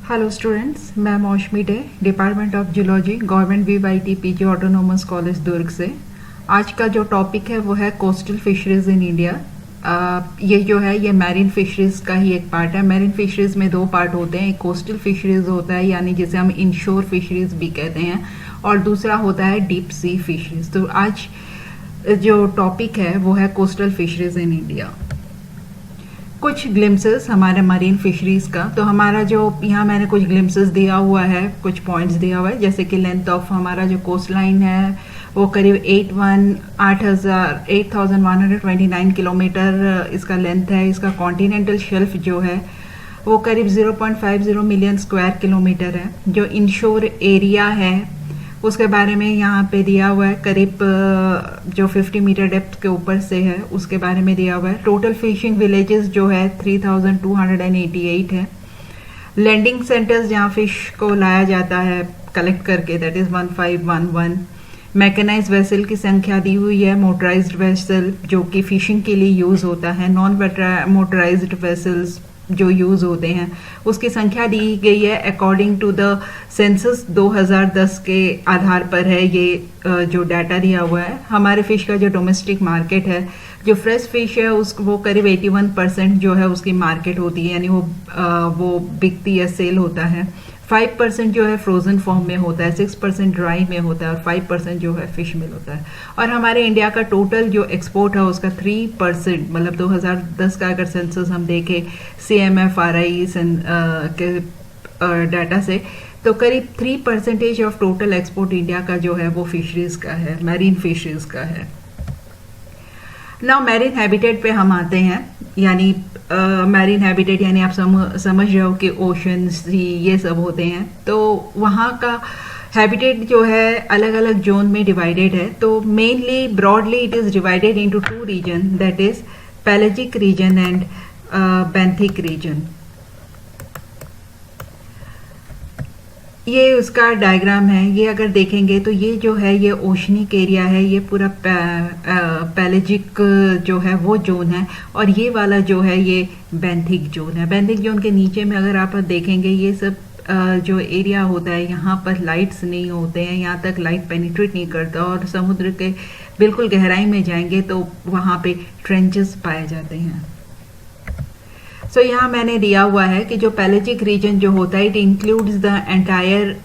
Hello students, मैं Mousumi Dey, department of zoology, government VYT PG autonomous college Durg से। आज का जो टॉपिक है वो है कोस्टल फिशरीज इन इंडिया। ये जो है ये मैरीन फिशरीज का ही एक पार्ट है। मैरीन फिशरीज में दो पार्ट होते हैं, एक कोस्टल फिशरीज होता है यानी जिसे हम इनशोर फिशरीज भी कहते हैं, और दूसरा होता है डीप सी फिशरीज। तो आज जो टॉपिक है वो है कोस्टल फिशरीज इन इंडिया। कुछ ग्लिम्सेस हमारे मरीन फिशरीज का। तो हमारा जो यहाँ मैंने कुछ ग्लिम्सेस दिया हुआ है, कुछ पॉइंट्स दिया हुआ है, जैसे कि लेंथ ऑफ हमारा जो कोस्ट लाइन है वो करीब 8,129 किलोमीटर इसका लेंथ है। इसका कॉन्टिनेंटल शेल्फ जो है वो करीब 0.50 मिलियन स्क्वायर किलोमीटर है। जो इनशोर एरिया है उसके बारे में यहाँ पे दिया हुआ है, करीब जो 50 मीटर डेप्थ के ऊपर से है उसके बारे में दिया हुआ है। टोटल फिशिंग विलेजेस जो है 3,288 है। लैंडिंग सेंटर्स जहाँ फिश को लाया जाता है कलेक्ट करके, दैट इज 1511। मैकेनाइज्ड वेसल की संख्या दी हुई है। मोटराइज्ड वेसल जो कि फिशिंग के लिए यूज होता है, नॉन मोटराइज्ड वेसल्स जो यूज होते हैं उसकी संख्या दी गई है अकॉर्डिंग टू द सेंसस 2010 के आधार पर है। ये जो डाटा दिया हुआ है, हमारे फिश का जो डोमेस्टिक मार्केट है, जो फ्रेश फिश है वो करीब 81% जो है उसकी मार्केट होती है, यानी वो बिकती है, सेल होता है। 5% जो है फ्रोजन फॉर्म में होता है, 6% ड्राई में होता है और 5% जो है फिश मिल होता है। और हमारे इंडिया का टोटल जो एक्सपोर्ट है उसका 3%, मतलब 2010 का अगर सेंसस हम देखें CMFRI के डाटा से, तो करीब 3% ऑफ टोटल एक्सपोर्ट इंडिया का जो है वो फिशरीज का है, मैरीन फिशरीज का है। नाउ मैरीन हैबिटेट पे हम आते हैं, यानी मैरीन हैबिटेट यानी आप समझ रहे हो कि ओशन, सी, ये सब होते हैं। तो वहाँ का हैबिटेट जो है अलग अलग जोन में डिवाइडेड है। तो mainly broadly it is divided into 2 region, that is pelagic region and benthic region. ये उसका डायग्राम है, ये अगर देखेंगे तो ये जो है ये ओशनिक एरिया है, ये पूरा पैलेजिक जो है वो जोन है, और ये वाला जो है ये बेंथिक जोन है। बेंथिक जोन के नीचे में अगर आप देखेंगे ये सब जो एरिया होता है यहाँ पर लाइट्स नहीं होते हैं, यहाँ तक लाइट पेनिट्रेट नहीं करता, और समुद्र के बिल्कुल गहराई में जाएंगे तो वहाँ पे ट्रेंचेस पाए जाते हैं। सो यहाँ मैंने दिया हुआ है कि जो पैलेजिक रीजन जो होता है it includes the entire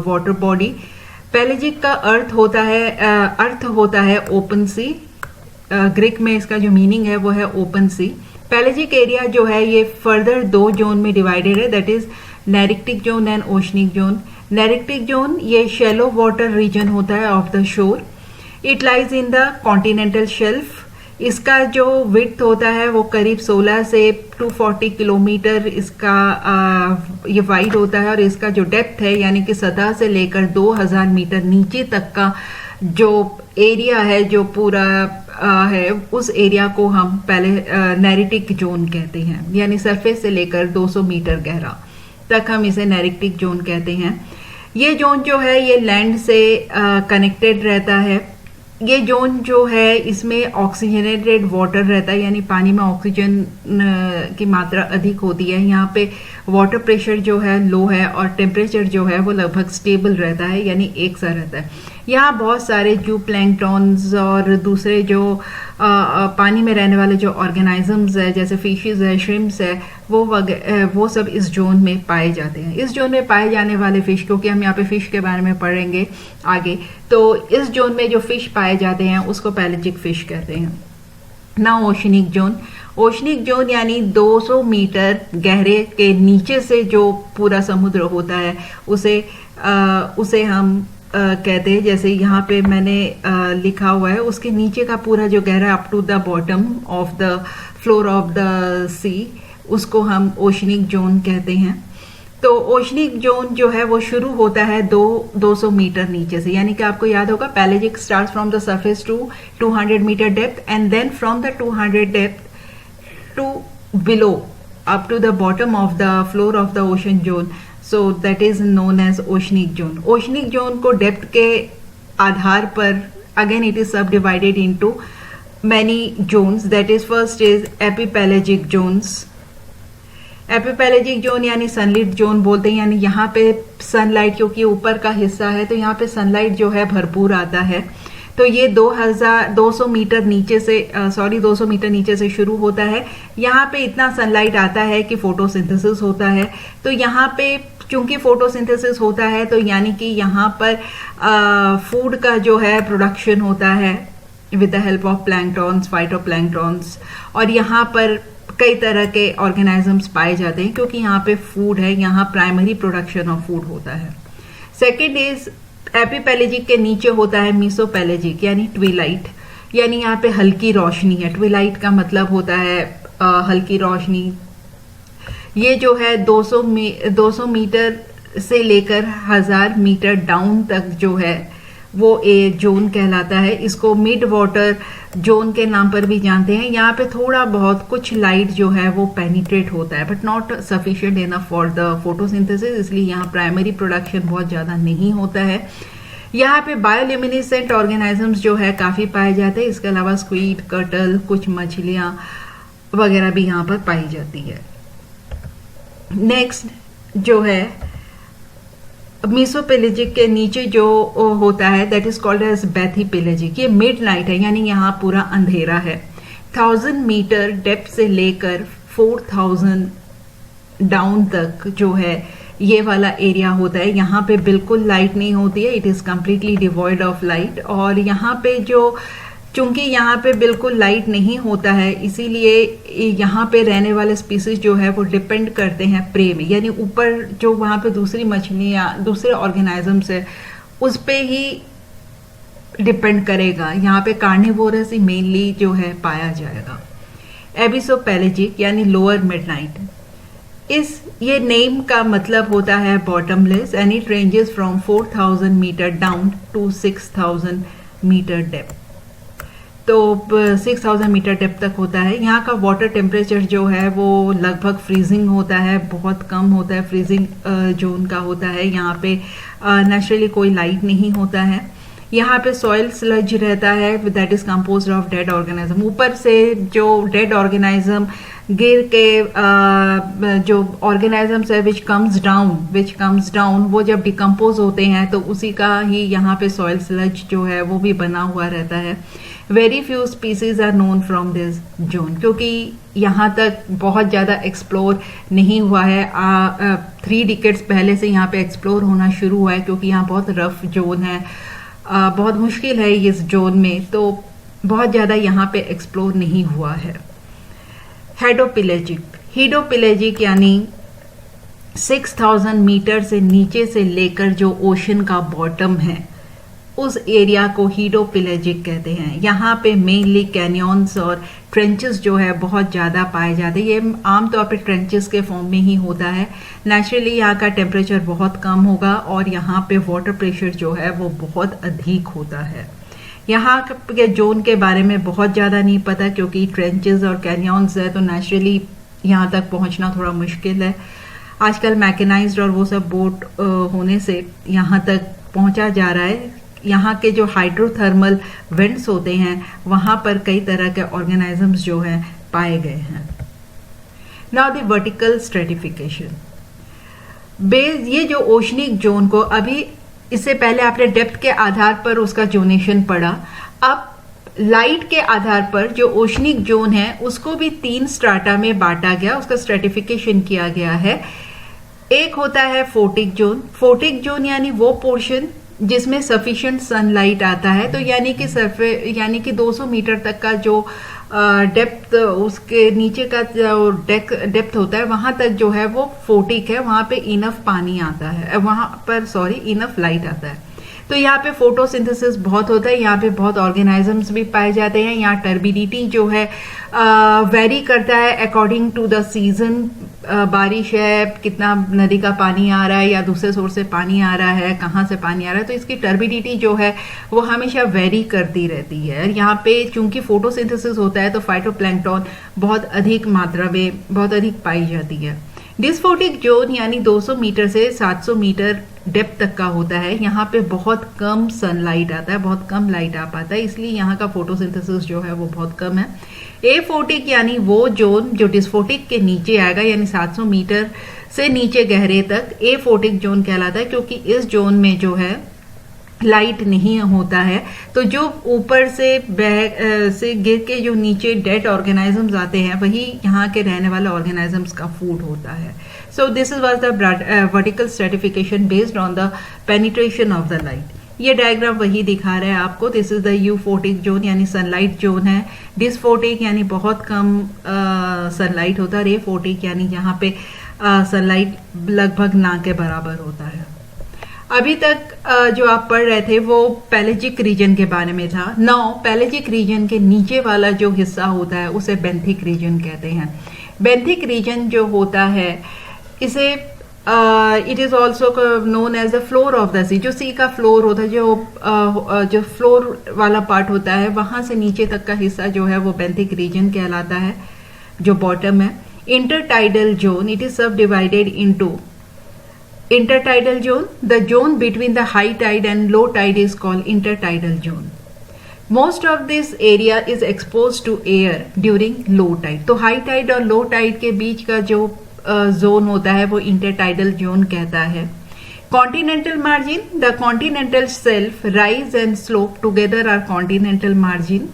water body. Pelagic का अर्थ होता है ओपन सी। ग्रीक में इसका जो मीनिंग है वो है ओपन सी। पैलेजिक एरिया जो है ये फर्दर 2 जोन में डिवाइडेड है, that is neritic zone and oceanic zone. Neritic zone ये शैलो वाटर रीजन होता है of the shore. It lies in the continental shelf. इसका जो विड्थ होता है वो करीब 16 से 240 किलोमीटर इसका ये वाइड होता है, और इसका जो डेप्थ है यानी कि सतह से लेकर 2000 मीटर नीचे तक का जो एरिया है, जो पूरा है, उस एरिया को हम पहले नेरिटिक जोन कहते हैं, यानी सरफेस से लेकर 200 मीटर गहरा तक हम इसे नेरिटिक जोन कहते हैं। ये जोन जो है ये लैंड से कनेक्टेड रहता है। ये जोन जो है इसमें ऑक्सीजनेटेड वाटर रहता है, यानी पानी में ऑक्सीजन की मात्रा अधिक होती है। यहाँ पे वाटर प्रेशर जो है लो है और टेम्परेचर जो है वो लगभग स्टेबल रहता है, यानी एक सा रहता है। यहाँ बहुत सारे जू प्लैंक्टॉन्स और दूसरे जो पानी में रहने वाले जो ऑर्गेनिजम्स है, जैसे फिशेस है, श्रिम्प्स है, वो सब इस जोन में पाए जाते हैं। इस जोन में पाए जाने वाले फिश, क्योंकि हम यहाँ पे फिश के बारे में पढ़ेंगे आगे, तो इस जोन में जो फिश पाए जाते हैं उसको पैलेजिक फिश कहते हैं। ना ओशनिक जोन। ओशनिक जोन यानी 200 मीटर गहरे के नीचे से जो पूरा समुद्र होता है उसे हम कहते हैं, जैसे यहाँ पे मैंने लिखा हुआ है, उसके नीचे का पूरा जो गहरा up to the bottom of the floor of the sea, उसको हम ओशनिक जोन कहते हैं। तो ओशनिक जोन जो है वो शुरू होता है 200 मीटर नीचे से, यानी कि आपको याद होगा pelagic starts from the surface to 200 metre depth and then from the 200 depth to below up to the bottom of the floor of the ocean zone. So that is known as oceanic zone. Oceanic zone को depth के आधार पर again it is subdivided into many zones, that is first is epipelagic zones, epipelagic zone यानी sunlit zone बोलते हैं, यानी यहाँ पे सनलाइट, क्योंकि ऊपर का हिस्सा है तो यहाँ पे सनलाइट जो है भरपूर आता है। तो ये 200 मीटर नीचे से 200 मीटर नीचे से शुरू होता है। यहाँ पे इतना सनलाइट आता है कि फोटोसिंथेसिस होता है। तो यहाँ पे चूंकि फोटोसिंथेसिस होता है तो यानी कि यहाँ पर फूड का जो है प्रोडक्शन होता है with the help of planktons, phytoplanktons, और यहाँ पर कई तरह के ऑर्गेनिजम्स पाए जाते हैं क्योंकि यहाँ पे फूड है, यहाँ प्राइमरी प्रोडक्शन ऑफ फूड होता है। सेकेंड इज एपिपेलेजिक के नीचे होता है मीसोपेलेजिक यानी ट्विलाइट, यानी यहाँ पे हल्की रोशनी है। ट्विलाइट का मतलब होता है हल्की रोशनी। ये जो है 200 मीटर से लेकर 1000 मीटर डाउन तक जो है वो एक जोन कहलाता है। इसको मिड वाटर जोन के नाम पर भी जानते हैं। यहाँ पे थोड़ा बहुत कुछ लाइट जो है वो पेनिट्रेट होता है but not sufficient enough for the photosynthesis, इसलिए यहाँ प्राइमरी प्रोडक्शन बहुत ज़्यादा नहीं होता है। यहाँ पे बायोल्यूमिनेसेंट ऑर्गेनिजम्स जो है काफ़ी पाए जाते हैं। इसके अलावा स्क्वीड, कर्टल, कुछ मछलियाँ वगैरह भी यहाँ पर पाई जाती है। नेक्स्ट जो है मीसोपेलेजिक के नीचे जो होता है दैट इज कॉल्ड एज बैथीपेलेजिक। ये मिड नाइट है यानी यहाँ पूरा अंधेरा है। 1000 मीटर डेप्थ से लेकर 4000 डाउन तक जो है ये वाला एरिया होता है। यहाँ पे बिल्कुल लाइट नहीं होती है, it is completely devoid of light. और यहाँ पे जो चूंकि यहाँ पे बिल्कुल लाइट नहीं होता है इसीलिए यहाँ पे रहने वाले स्पीसीज जो है वो डिपेंड करते हैं प्रे में, यानी ऊपर जो वहाँ पे दूसरी मछलियाँ, दूसरे ऑर्गेनिजम्स है उस पे ही डिपेंड करेगा। यहाँ पे कार्निवोरस ही मेनली जो है पाया जाएगा। एबिसोपेलेजिक यानी लोअर मिडनाइट, ये नेम का मतलब होता है bottomless and it ranges from 4000 metre down to 6000 metre depth. तो 6000 मीटर डेप्थ तक होता है। यहाँ का वाटर टेम्परेचर जो है वो लगभग फ्रीजिंग होता है, बहुत कम होता है, फ्रीजिंग जोन का होता है। यहाँ पे नेचुरली कोई लाइट नहीं होता है। यहाँ पे सॉइल स्लज रहता है that is composed of dead organism. ऊपर से जो डेड ऑर्गेनिज्म गिर के जो ऑर्गेनिजम्स है विच कम्स डाउन वो जब डिकम्पोज होते हैं तो उसी का ही यहाँ पे सॉइल स्लज जो है वो भी बना हुआ रहता है। Very few species are known from this zone, क्योंकि यहाँ तक बहुत ज़्यादा एक्सप्लोर नहीं हुआ है। 3 डिकेड्स पहले से यहाँ पे एक्सप्लोर होना शुरू हुआ है क्योंकि यहाँ बहुत रफ जोन है, बहुत मुश्किल है इस जोन में, तो बहुत ज़्यादा यहाँ पे एक्सप्लोर नहीं हुआ है। हीडोपेलेजिक यानी 6000 मीटर से नीचे से लेकर जो ओशन का बॉटम है उस एरिया को हीडोपेलेजिक कहते हैं। यहाँ पे मेनली कैनियंस और ट्रेंचेस जो है बहुत ज़्यादा पाए जाते हैं। ये आमतौर पे ट्रेंचेस के फॉर्म में ही होता है। नेचुरली यहाँ का टेम्परेचर बहुत कम होगा और यहाँ पे वाटर प्रेशर जो है वो बहुत अधिक होता है। यहाँ के जोन के बारे में बहुत ज़्यादा नहीं पता क्योंकि ट्रेंचेस और कैनियंस है तो नेचुरली यहाँ तक पहुँचना थोड़ा मुश्किल है। आजकल मैकेनाइज्ड और वो सब बोट होने से यहाँ तक पहुँचा जा रहा है। यहाँ के जो हाइड्रोथर्मल वेंट्स होते हैं वहाँ पर कई तरह के ऑर्गेनिजम्स जो हैं पाए गए हैं। Now the vertical stratification base, ये जो ओशनिक जोन को अभी इससे पहले आपने डेप्थ के आधार पर उसका जोनेशन पढ़ा, अब लाइट के आधार पर जो ओशनिक जोन है उसको भी 3 स्ट्राटा में बांटा गया, उसका स्ट्रेटिफिकेशन किया गया है। एक होता है फोटिक जोन यानी वो पोर्शन जिसमें सफिशिएंट सनलाइट आता है, तो यानी कि 200 मीटर तक का जो डेप्थ, उसके नीचे का जो डेप्थ होता है वहां तक जो है वो फोटिक है, वहां पे इनफ पानी आता है, इनफ लाइट आता है। तो यहाँ पे फोटोसिंथेसिस बहुत होता है, यहाँ पे बहुत ऑर्गेनिजम्स भी पाए जाते हैं। यहाँ टर्बिडिटी जो है वेरी करता है अकॉर्डिंग टू द सीजन। बारिश है, कितना नदी का पानी आ रहा है या दूसरे सोर्स से पानी आ रहा है, कहाँ से पानी आ रहा है, तो इसकी टर्बिडिटी जो है वो हमेशा वेरी करती रहती है। यहाँ पे चूंकि फोटोसिंथेसिस होता है तो फाइटोप्लैंक्टन बहुत अधिक मात्रा में, बहुत अधिक पाई जाती है। डिस्फोटिक जोन यानी 200 मीटर से 700 मीटर डेप्थ तक का होता है। यहाँ पे बहुत कम सनलाइट आता है, बहुत कम लाइट आ पाता है, इसलिए यहाँ का फोटोसिंथेसिस जो है वो बहुत कम है। एफोटिक यानी वो जोन जो डिस्फोटिक के नीचे आएगा, यानी 700 मीटर से नीचे गहरे तक एफोटिक जोन कहलाता है, क्योंकि इस जोन में जो है लाइट नहीं होता है। तो जो ऊपर से गिर के जो नीचे डेड ऑर्गेनिजम्स आते हैं वही यहाँ के रहने वाले ऑर्गेनिजम्स का फूड होता है। सो this was the vertical stratification based on the penetration of the light. ये डायग्राम वही दिखा रहा है आपको। This is the euphotic zone यानी सनलाइट जोन है। डिस्फोटिक यानी बहुत कम सनलाइट होता है। एफोटिक यानी यहाँ पे सनलाइट लगभग ना के बराबर होता है। अभी तक जो आप पढ़ रहे थे वो पैलेजिक रीजन के बारे में था। नाउ पैलेजिक रीजन के नीचे वाला जो हिस्सा होता है उसे बेंथिक रीजन कहते हैं। बेंथिक रीजन जो होता है इसे it is also known as the floor of the sea. जो सी का फ्लोर होता है, जो फ्लोर वाला पार्ट होता है, वहां से नीचे तक का हिस्सा जो है वो बेंथिक रीजन कहलाता है, जो बॉटम है। Intertidal zone, it is subdivided into intertidal zone. The zone between the high tide and low tide is called intertidal zone. Most of this area is exposed to air during low tide. तो high tide और low tide के बीच का जो zone होता है वो intertidal zone कहता है। Continental margin, the continental shelf rise and slope together are continental margin.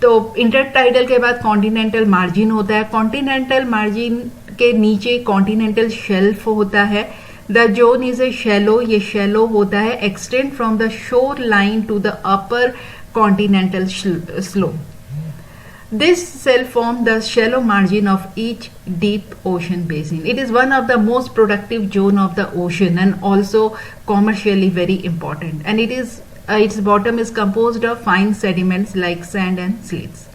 तो intertidal के बाद continental margin होता है। continental margin के नीचे continental shelf होता है। The zone is a shallow, ये shallow होता है, extend from the shore line to the upper continental slope. This shelf form the shallow margin of each deep ocean basin. It is one of the most productive zone of the ocean and also commercially very important. And it is its bottom is composed of fine sediments like sand and slates.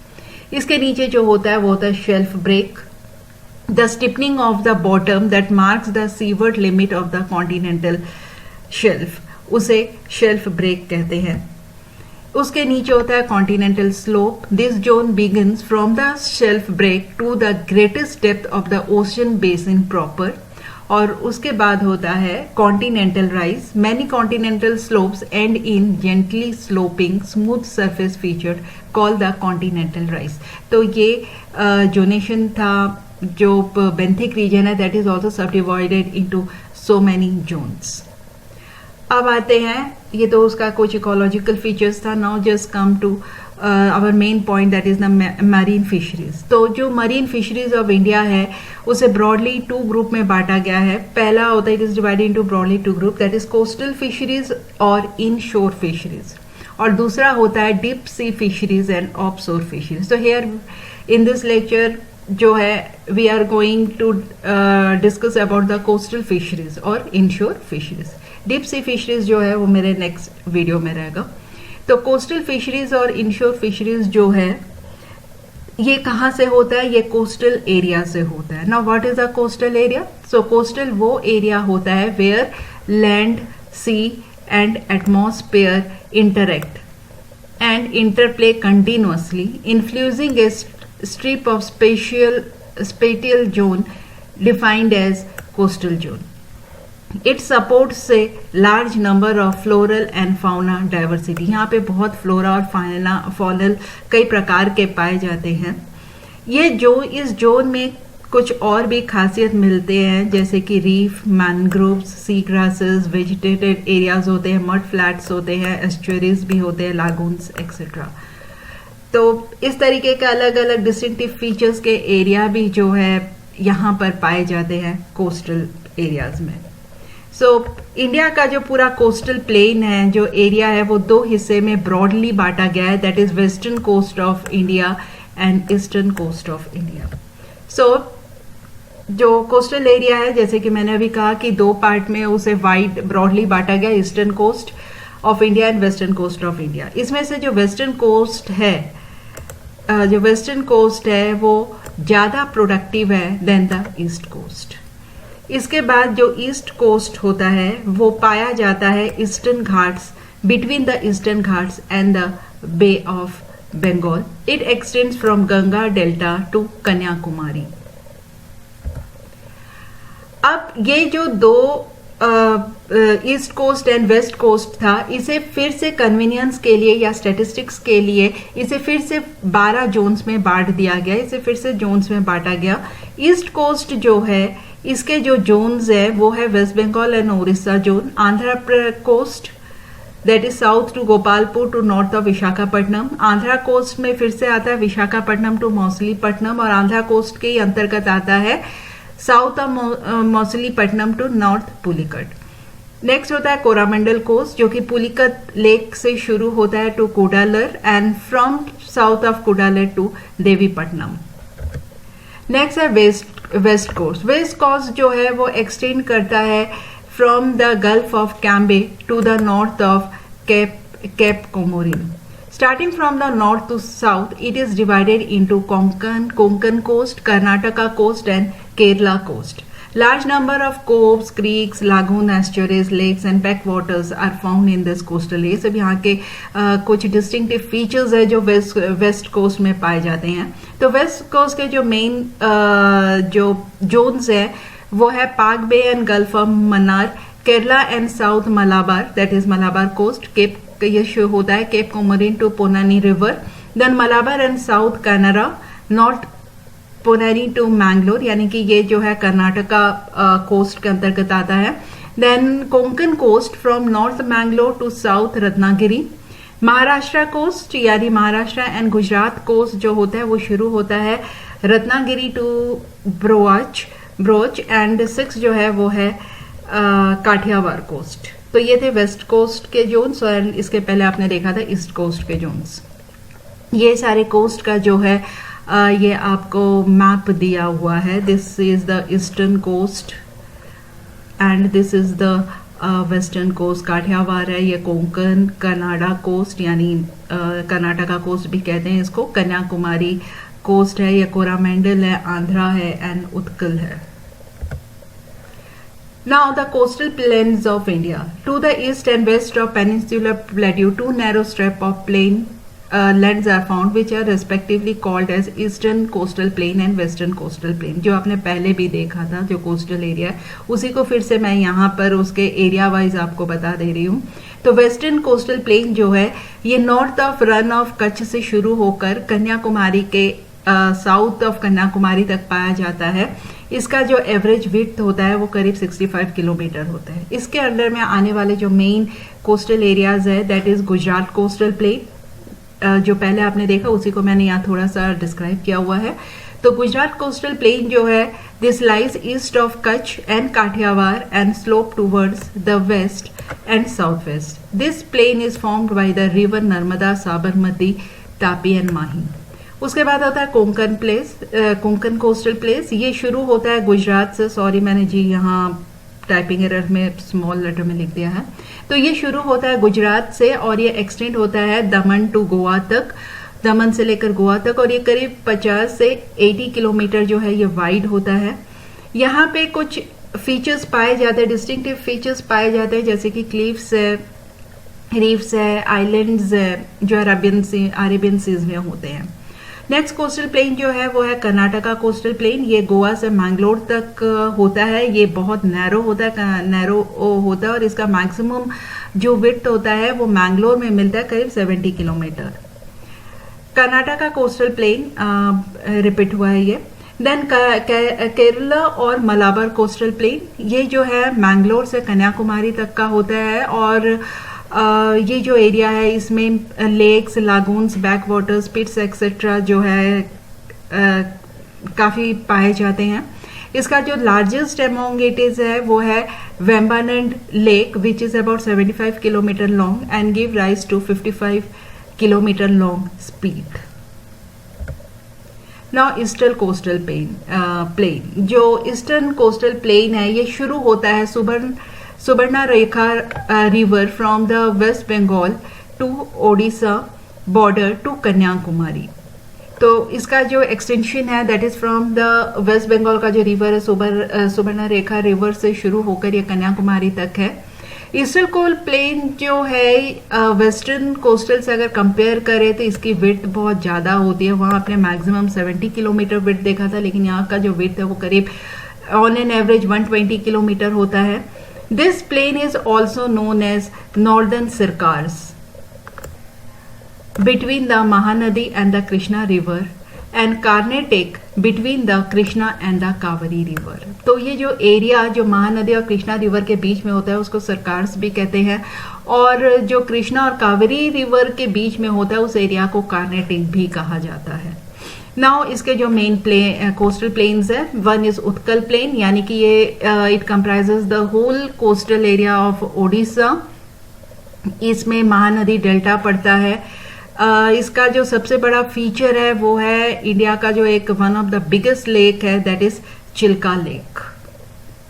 इसके नीचे जो होता है वो होता है shelf break. The stiffening of the bottom that marks the seaward limit of the continental shelf, उसे shelf break कहते हैं। उसके नीचे होता है continental slope. This zone begins from the shelf break to the greatest depth of the ocean basin proper. और उसके बाद होता है continental rise. Many continental slopes end in gently sloping smooth surface feature called the continental rise. तो ये zonation था जो benthic region है, that is also subdivided into so many zones. अब आते हैं, ये तो उसका कुछ इकोलॉजिकल फीचर्स था। Now just come to our main point, that is the marine fisheries. तो जो मरीन फिशरीज ऑफ इंडिया है उसे ब्रॉडली 2 ग्रुप में बांटा गया है। पहला होता है, it is divided into broadly 2 group, that is coastal fisheries और इन शोर फिशरीज, और दूसरा होता है deep sea fisheries and offshore fisheries. तो हेयर इन दिस लेक्चर जो है we are going to discuss about the coastal fisheries और inshore fisheries. Deep sea fisheries जो है वो मेरे नेक्स्ट वीडियो में रहेगा। तो कोस्टल फिशरीज और इनशोर फिशरीज जो है ये कहाँ से होता है? ये कोस्टल एरिया से होता है। Now what is a coastal area? So coastal वो एरिया होता है where land, sea and atmosphere interact and interplay continuously, influencing a strip of spatial zone defined as coastal zone. It supports a large number of floral and fauna diversity. यहाँ पे बहुत flora और फाउनल कई प्रकार के पाए जाते हैं। ये जो इस जोन में कुछ और भी खासियत मिलते हैं, जैसे कि रीफ, मैनग्रोव्स, सी ग्रासेस, वेजिटेटेड एरियाज होते हैं, मड फ्लैट्स होते हैं, एस्चुरीज भी होते हैं, लागून्स एक्सेट्रा। तो इस तरीके के अलग अलग डिस्टिंक्टिव फीचर्स के एरिया भी जो है यहाँ पर पाए जाते हैं कोस्टल एरियाज में। सो इंडिया का जो पूरा कोस्टल प्लेन है, जो एरिया है, वो 2 हिस्से में ब्रॉडली बांटा गया है, that is western coast of India and eastern coast of India. So जो कोस्टल एरिया है, जैसे कि मैंने अभी कहा कि 2 पार्ट में उसे वाइड ब्रॉडली बांटा गया, eastern coast of India and western coast of India. इसमें से जो वेस्टर्न कोस्ट है वो ज्यादा प्रोडक्टिव है देन द ईस्ट कोस्ट। इसके बाद जो ईस्ट कोस्ट होता है वो पाया जाता है eastern Ghats, between the eastern Ghats and the Bay of Bengal. It extends from Ganga delta to Kanyakumari. अब ये जो 2 east coast and west coast था, इसे फिर से कन्वीनियंस के लिए या स्टैटिस्टिक्स के लिए इसे फिर से 12 जोन्स में बांट दिया गया, इसे फिर से जोन्स में बांटा गया। ईस्ट कोस्ट जो है इसके जो जोन्स है वो है West Bengal and Orissa zone, Andhra coast that is south to Gopalpur to north of Visakhapatnam, Andhra coast में फिर से आता है विशाखापट्टनम टू मौसलीपट्टनम, और आंध्रा कोस्ट के ही अंतर्गत आता है south of Masulipatnam to north Pulicat. Next होता है कोरामंडल कोस्ट जो कि पुलिकट लेक से शुरू होता है to Cuddalore and from south of Cuddalore to Devipattinam. Next है वेस्ट कोस्ट। वेस्ट कोस्ट जो है वो एक्सटेंड करता है from the gulf of Cambay to the north of cape Comorin. Starting from the north to south, it is divided into Konkan coast, Karnataka coast and Kerala coast. Large number of coves, creeks, lagoon, estuaries, lakes and backwaters are found in this coastal area. सब यहाँ के कुछ distinctive features है जो west coast में पाए जाते हैं। तो वेस्ट कोस्ट के जो मेन जो जोन्स है वो है Palk bay and gulf of Mannar, Kerala and south Malabar that is Malabar coast, cape ये शो होता है cape Comorin to Ponnani river, then Malabar and south Kanara, north Ponnani to Mangalore यानी कि ये जो है कर्नाटका कोस्ट के अंतर्गत आता है, then Konkan coast from north Mangalore to south Ratnagiri, Maharashtra coast यानी महाराष्ट्र एंड गुजरात कोस्ट जो होता है वो शुरू होता है रत्नागिरी टू ब्रोच एंड 6 जो है वो है काठियावाड़ कोस्ट। तो ये थे वेस्ट कोस्ट के जोन्स और इसके पहले आपने देखा था ईस्ट कोस्ट के जोन्स। ये सारे कोस्ट का जो है ये आपको मैप दिया हुआ है। This is the eastern coast and this is the western coast. Kathiawar है, ये कोंकण, कनाडा कोस्ट यानी कर्नाटका कोस्ट भी कहते हैं इसको, कन्याकुमारी कोस्ट है, ये कोरामंडल है, आंध्रा है एंड उत्कल है। Now the coastal plains of India. To the east and west of Peninsular Plateau, 2 narrow strips of plain lands are found, which are respectively called as Eastern Coastal Plain and Western Coastal Plain. जो आपने पहले भी देखा था जो coastal area है उसी को फिर से मैं यहाँ पर उसके एरिया वाइज आपको बता दे रही हूँ। तो वेस्टर्न कोस्टल प्लेन जो है ये north of run of Kutch से शुरू होकर कन्याकुमारी के साउथ ऑफ कन्याकुमारी तक पाया जाता है। इसका जो एवरेज विड्थ होता है वो करीब 65 किलोमीटर होता है। इसके अंडर में आने वाले जो मेन कोस्टल एरियाज है that is Gujarat coastal plain, जो पहले आपने देखा उसी को मैंने यहाँ थोड़ा सा डिस्क्राइब किया हुआ है। तो गुजरात कोस्टल प्लेन जो है this lies east of Kutch and Kathiawar and slope towards the west and south west. This plain is formed by the river Narmada, Sabarmati, Tapi and Mahi. उसके बाद आता है कोंकण कोस्टल प्लेस। ये शुरू होता है गुजरात से, सॉरी मैंने जी यहाँ टाइपिंग एरर में स्मॉल लेटर में लिख दिया है। तो ये शुरू होता है गुजरात से और ये एक्सटेंड होता है दमन टू गोवा तक, दमन से लेकर गोवा तक, और ये करीब 50 से 80 किलोमीटर जो है ये वाइड होता है। यहाँ पे कुछ फीचर्स पाए जाते हैं, डिस्टिंक्टिव फीचर्स पाए जाते हैं जैसे कि क्लिफ्स है, रीफ्स है, आइलैंड्स है जो अरेबियन सीज में होते हैं। नेक्स्ट कोस्टल प्लेन जो है वो है कर्नाटका कोस्टल प्लेन। ये गोवा से मैंगलोर तक होता है। ये बहुत नैरो होता है और इसका मैक्सिमम जो विड्थ होता है वो मैंगलोर में मिलता है करीब 70 kilometre. Karnataka coastal plain repeat हुआ है ये। देन केरला और मलाबार कोस्टल प्लेन, ये जो है मैंगलोर से कन्याकुमारी तक का होता है और ये जो एरिया है इसमें लेक्स, लागून्स, बैक वाटर्स, पिट्स एक्सेट्रा जो है काफ़ी पाए जाते हैं। इसका जो लार्जेस्ट अमोंग इट इज है वो है Vembanad lake which is about 75 kilometre long and give rise to 55 kilometre long speed. Now eastern coastal plain, जो ईस्टर्न कोस्टल प्लेन है ये शुरू होता है Subarnarekha river from the West Bengal to Odisha border to Kanyakumari. तो इसका जो एक्सटेंशन है that is from the West Bengal का जो रिवर है सुबर्णरेखा रिवर से शुरू होकर ये कन्याकुमारी तक है। ईस्टर्न कोस्टल प्लेन जो है वेस्टर्न कोस्टल से अगर कंपेयर करें तो इसकी विड्थ बहुत ज़्यादा होती है। वहाँ आपने मैक्सिमम 70 किलोमीटर विड्थ देखा था, लेकिन यहाँ का जो विड्थ है वो करीब ऑन एन एवरेज 120 किलोमीटर होता है। This plain is also known as Northern Sircars, between the Mahanadi and the Krishna river, and Carnatic between the Krishna and the Kaveri river. तो ये जो एरिया जो महानदी और कृष्णा रिवर के बीच में होता है उसको सरकार्स भी कहते हैं, और जो कृष्णा और कावेरी रिवर के बीच में होता है उस एरिया को कार्नेटिक भी कहा जाता है. नाउ इसके जो मेन कोस्टल प्लेन्स है, वन इज उत्कल प्लेन, यानी कि ये it comprises the whole coastal area of Odisha. इसमें महानदी डेल्टा पड़ता है. इसका जो सबसे बड़ा फीचर है वो है इंडिया का जो एक one of the biggest lake है, that is Chilka lake.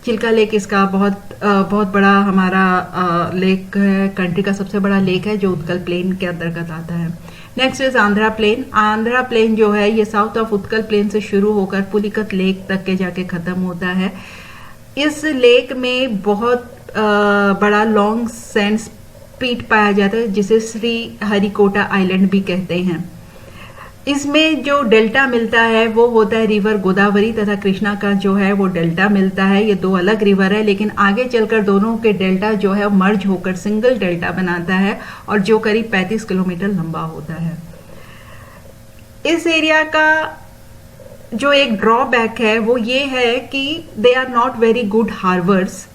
Chilka lake इसका बहुत बड़ा हमारा लेक है, कंट्री का सबसे बड़ा लेक है जो उत्कल प्लेन के अंतर्गत आता है. Next is Andhra plain. Andhra plain जो है ये साउथ ऑफ उत्कल प्लेन से शुरू होकर पुलिकत लेक तक के जाके खत्म होता है. इस लेक में बहुत बड़ा लॉन्ग सैंड स्पीट पाया जाता है जिसे श्री हरिकोटा आइलैंड भी कहते हैं. इसमें जो डेल्टा मिलता है वो होता है रिवर गोदावरी तथा कृष्णा का जो है वो डेल्टा मिलता है. ये दो अलग रिवर है, लेकिन आगे चलकर दोनों के डेल्टा जो है मर्ज होकर सिंगल डेल्टा बनाता है और जो करीब 35 किलोमीटर लंबा होता है. इस एरिया का जो एक ड्रॉबैक है वो ये है कि they are not very good harbours.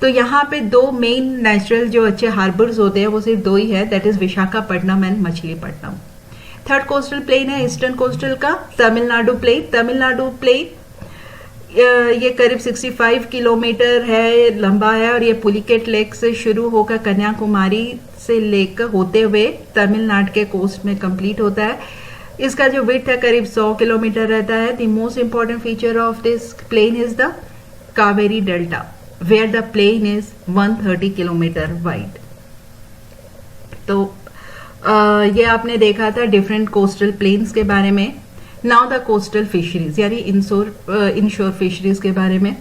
तो यहाँ पे दो मेन नेचुरल जो अच्छे हार्बर्स होते हैं वो सिर्फ दो ही है, that is Visakhapatnam and Machilipatnam. Third coastal plain है ईस्टर्न कोस्टल का तमिलनाडु प्लेन. तमिलनाडु प्लेन ये करीब 65 किलोमीटर है लंबा है और ये पुलिकेट लेक से शुरू होकर कन्याकुमारी से लेकर होते हुए तमिलनाडु के कोस्ट में कंप्लीट होता है. इसका जो विड्थ है करीब 100 किलोमीटर रहता है. The most important feature of this plain is the Kaveri delta, where the plain is 130 kilometre wide. तो ये आपने देखा था डिफरेंट कोस्टल प्लेन्स के बारे में. नाउ द कोस्टल फिशरीज यानी इनशोर फिशरीज के बारे में.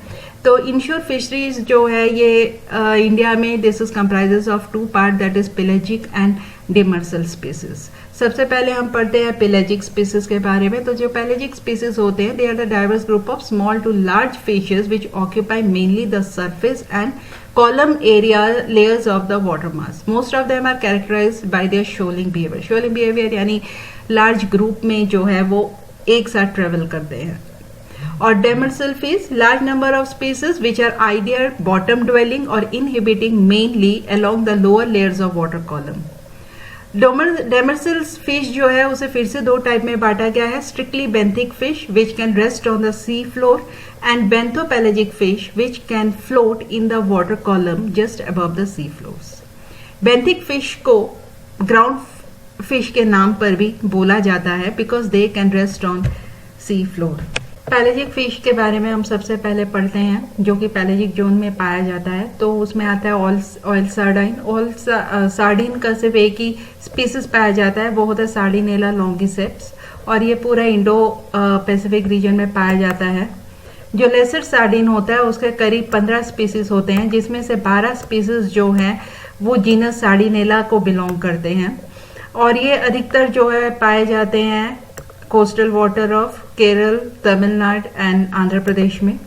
तो इनशोर फिशरीज जो है ये इंडिया में this is comprises of two part, that is pelagic and demersal species. सबसे पहले हम पढ़ते हैं पेलेजिक स्पीसीज के बारे में. तो जो पेलेजिक स्पीसीज होते हैं they are the diverse group of small to large fishes which occupy mainly the surface and column area layers of the water mass. Most of them are characterized by their shoaling behavior. Shoaling behavior यानी large group में जो है वो एक साथ travel करते हैं. और demersal fish, large number of species which are either bottom dwelling or inhabiting mainly along the lower layers of water column. Demersal fish जो है उसे फिर से दो टाइप में बांटा गया है, strictly benthic fish which can rest on the sea floor and benthopelagic fish which can float in the water column just above the sea floors. Benthic fish को ground fish के नाम पर भी बोला जाता है because they can rest on sea floor. Pelagic fish के बारे में हम सबसे पहले पढ़ते हैं जो कि पैलेजिक जोन में पाया जाता है. तो उसमें आता है ऑयल सार्डाइन. ऑयल सार्डिन का सिर्फ एक ही स्पीसीज पाया जाता है, वो होता है सार्डिनेला लॉन्गिसेप्स, और ये पूरा इंडो पैसिफिक रीजन में पाया जाता है. जो लेसर सार्डिन होता है उसके करीब 15 स्पीसीज होते हैं, जिसमें से 12 स्पीसीज जो हैं वो जीनस सार्डिनेला को बिलोंग करते हैं, और ये अधिकतर जो है पाए जाते हैं coastal water of Kerala, Tamil Nadu and Andhra Pradesh में.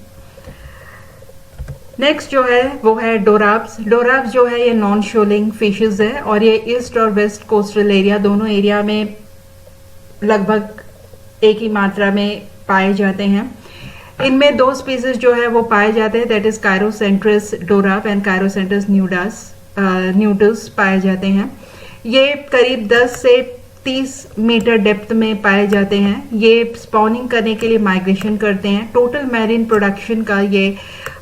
नेक्स्ट जो है वो है डोराब्स. डोराब्स जो है ये नॉन शोलिंग फिशेज है और ये ईस्ट और वेस्ट कोस्टल एरिया दोनों एरिया में लगभग एक ही मात्रा में पाए जाते हैं. इनमें दो स्पीसीज जो है वो पाए जाते हैं, दैट इज कायरोसेंट्रस डोराब एंड कायरोसेंट्रस न्यूडस पाए जाते हैं. ये करीब 10 से 30 मीटर डेप्थ में पाए जाते हैं. ये स्पॉनिंग करने के लिए माइग्रेशन करते हैं. टोटल मैरीन प्रोडक्शन का ये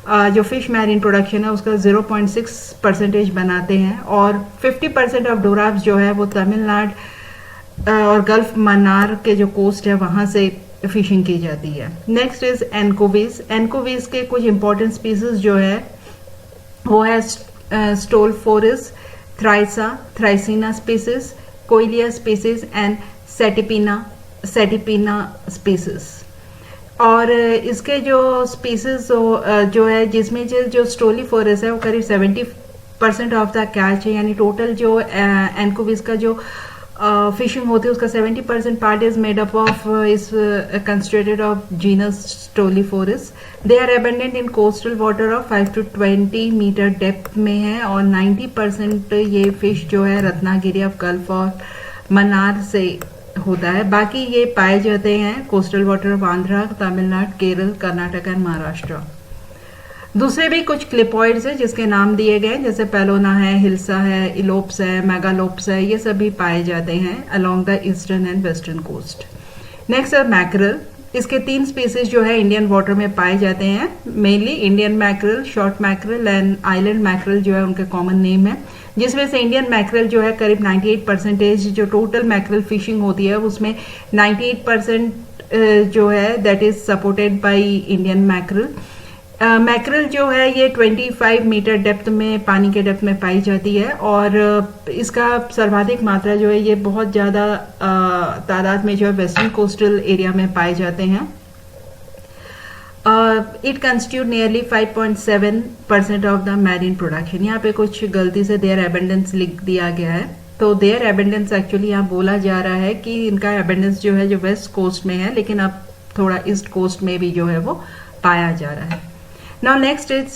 जो फिश मैरीन प्रोडक्शन है उसका 0.6% बनाते हैं, और 50% ऑफ डोराब्स जो है वो तमिलनाडु और गल्फ मन्नार के जो कोस्ट है वहां से फिशिंग की जाती है. Next is एनकोविस. एनकोविस के कुछ इंपॉर्टेंट स्पीसीज जो है वो है स्टोलफोरिस, थ्राइसा, थ्राइसिना स्पीसीज, कोइलिया स्पीसीज एंड सेटिपिना स्पीसीज. और इसके जो स्पीसीज जो है जिसमें जो स्टोलीफोरस है वो करीब 70% ऑफ द कैच है, यानी टोटल जो एनकोविस का जो फिशिंग होती है उसका 70% part is made up of is constituted of genus Stolephorus. They are abundant in coastal water of 5 to 20 metre depth में है और 90% ये फिश जो है रत्नागिरी ऑफ गल्फ और मन्नार से होता है. बाकी ये पाए जाते हैं coastal water of Andhra, Tamil Nadu, Kerala, Karnataka and Maharashtra. दूसरे भी कुछ क्लिपॉइड्स हैं जिसके नाम दिए गए जैसे पेलोना है, हिल्सा है, इलोप्स है, मेगालोप्स है, ये सभी पाए जाते हैं along the eastern and western coast. Next है मैकरल. इसके 3 स्पीसीज जो है इंडियन वाटर में पाए जाते हैं. Mainly Indian mackerel, short mackerel and island mackerel जो है उनके कॉमन नेम है, जिसमें से इंडियन मैकरल जो है करीब 98% जो टोटल मैकरल फिशिंग होती है उसमें 98% जो है that is supported by Indian mackerel. Mackerel जो है ये 25 मीटर डेप्थ में पानी के डेप्थ में पाई जाती है और इसका सर्वाधिक मात्रा जो है ये बहुत ज़्यादा तादाद में जो है वेस्टर्न कोस्टल एरिया में पाए जाते हैं. It constitute nearly 5.7% of the marine production. यहाँ पे कुछ गलती से देयर एबंडेंस लिख दिया गया है, तो देयर एबंडेंस एक्चुअली यहाँ बोला जा रहा है कि इनका एबंडेंस जो है जो वेस्ट कोस्ट में है, लेकिन अब थोड़ा ईस्ट कोस्ट में भी जो है वो पाया जा रहा है. Now next is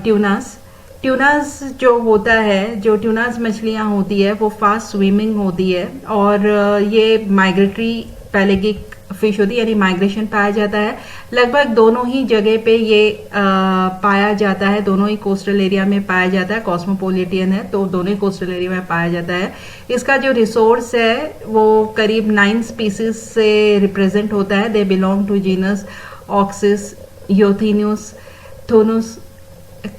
tunas. Tunas जो होता है, जो ट्यूनास मछलियाँ होती है वो फास्ट स्विमिंग होती है और ये माइग्रेटरी पैलेगिक फिश होती है, यानी माइग्रेशन पाया जाता है. लगभग दोनों ही जगह पे ये पाया जाता है, दोनों ही कोस्टल एरिया में पाया जाता है. कॉस्मोपोलिटियन है तो दोनों ही कोस्टल एरिया में पाया जाता है. इसका जो रिसोर्स है वो करीब 9 स्पीसीज से रिप्रेजेंट होता है. They belong to genus Auxis, Euthynnus, Thunnus,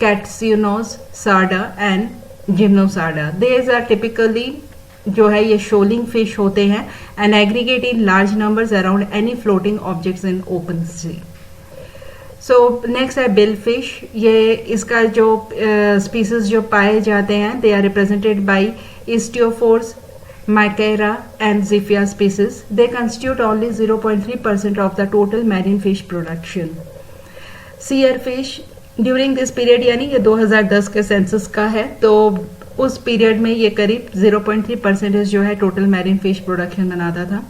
Katsuwonus, Sarda and Gymnosarda. These are typically जो है ये शोलिंग फिश होते हैं and aggregate in large numbers around any floating objects in open sea. So next है bill fish. ये इसका जो species जो पाए जाते हैं they are represented by Istiophorus, Mycera and Ziphia species. They constitute only 0.3% of the total marine fish production. Seer fish during this period, यानी ये 2010 के सेंसस का है, तो उस पीरियड में ये करीब 0.3% जो है टोटल मैरीन फिश प्रोडक्शन बनाता था.